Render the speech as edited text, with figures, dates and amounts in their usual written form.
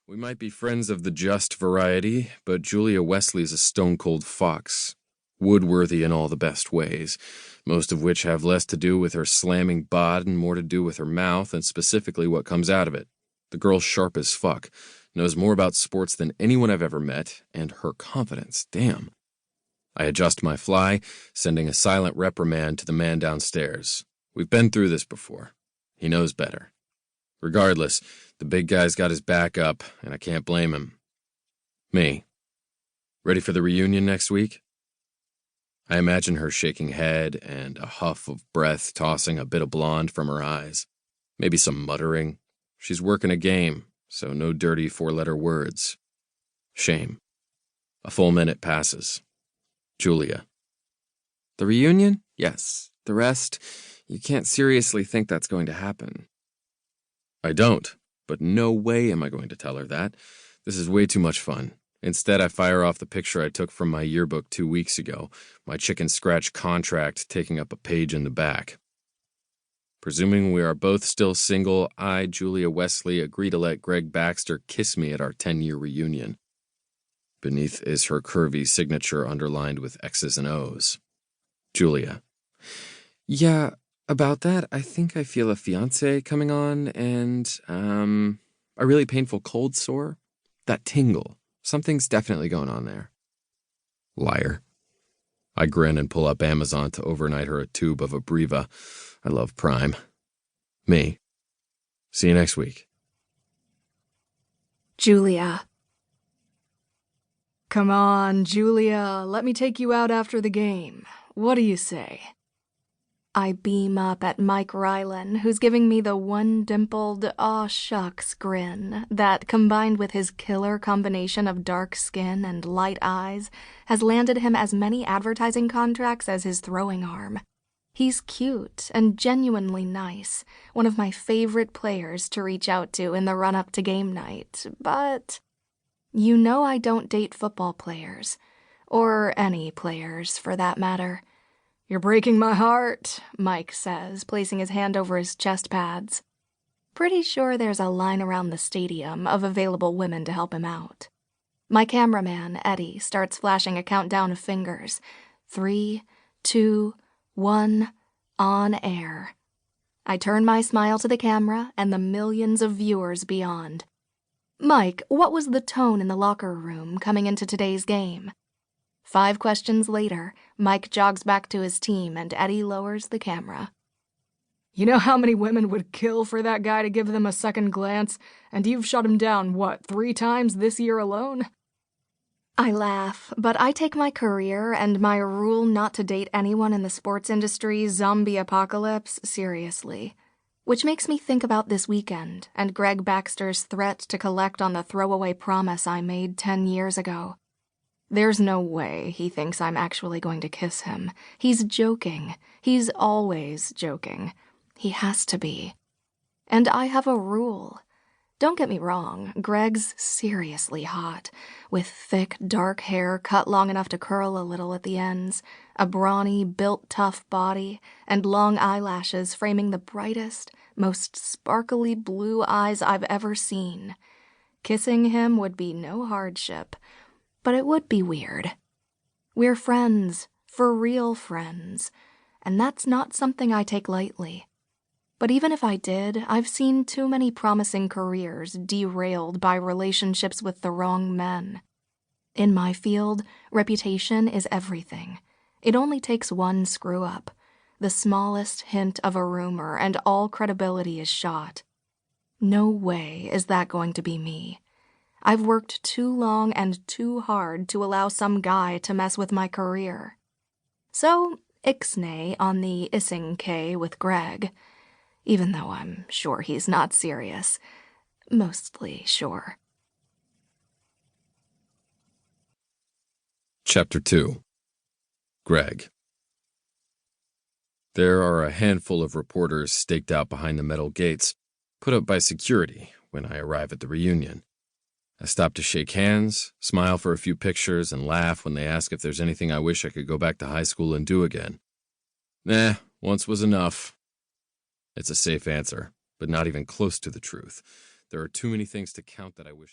We might be friends of the just variety, but Julia Wesley's a stone-cold fox. Woodworthy in all the best ways, most of which have less to do with her slamming bod and more to do with her mouth and specifically what comes out of it. The girl's sharp as fuck, knows more about sports than anyone I've ever met, and her confidence, damn. I adjust my fly, sending a silent reprimand to the man downstairs. We've been through this before. He knows better. Regardless, the big guy's got his back up, and I can't blame him. Me. Ready for the reunion next week? I imagine her shaking head and a huff of breath tossing a bit of blonde from her eyes. Maybe some muttering. She's working a game, so no dirty four-letter words. Shame. A full minute passes. Julia. The reunion? Yes. The rest, you can't seriously think that's going to happen. I don't, but no way am I going to tell her that. This is way too much fun. Instead, I fire off the picture I took from my yearbook 2 weeks ago, my chicken scratch contract taking up a page in the back. Presuming we are both still single, I, Julia Wesley, agree to let Greg Baxter kiss me at our 10-year reunion. Beneath is her curvy signature underlined with X's and O's. Julia. Yeah, about that, I think I feel a fiancé coming on and, a really painful cold sore. That tingle. Something's definitely going on there. Liar. I grin and pull up Amazon to overnight her a tube of Abreva. I love Prime. Me. See you next week. Julia. Come on, Julia. Let me take you out after the game. What do you say? I beam up at Mike Rylan, who's giving me the one-dimpled, aw shucks grin that, combined with his killer combination of dark skin and light eyes, has landed him as many advertising contracts as his throwing arm. He's cute and genuinely nice, one of my favorite players to reach out to in the run-up to game night, but you know I don't date football players, or any players for that matter. You're breaking my heart, Mike says, placing his hand over his chest pads. Pretty sure there's a line around the stadium of available women to help him out. My cameraman, Eddie, starts flashing a countdown of fingers. 3, 2, 1, on air. I turn my smile to the camera and the millions of viewers beyond. Mike, what was the tone in the locker room coming into today's game? 5 questions later, Mike jogs back to his team and Eddie lowers the camera. You know how many women would kill for that guy to give them a second glance? And you've shot him down, 3 times this year alone? I laugh, but I take my career and my rule not to date anyone in the sports industry zombie apocalypse seriously. Which makes me think about this weekend and Greg Baxter's threat to collect on the throwaway promise I made 10 years ago. There's no way he thinks I'm actually going to kiss him. He's joking. He's always joking. He has to be. And I have a rule. Don't get me wrong, Greg's seriously hot, with thick, dark hair cut long enough to curl a little at the ends, a brawny, built tough body, and long eyelashes framing the brightest, most sparkly blue eyes I've ever seen. Kissing him would be no hardship. But it would be weird. We're friends, for real friends, and that's not something I take lightly. But even if I did, I've seen too many promising careers derailed by relationships with the wrong men. In my field, reputation is everything. It only takes one screw-up, the smallest hint of a rumor, and all credibility is shot. No way is that going to be me. I've worked too long and too hard to allow some guy to mess with my career. So, ixnay on the issing K with Greg, even though I'm sure he's not serious. Mostly sure. Chapter 2. Greg. There are a handful of reporters staked out behind the metal gates, put up by security when I arrive at the reunion. I stop to shake hands, smile for a few pictures, and laugh when they ask if there's anything I wish I could go back to high school and do again. Nah, once was enough. It's a safe answer, but not even close to the truth. There are too many things to count that I wish I...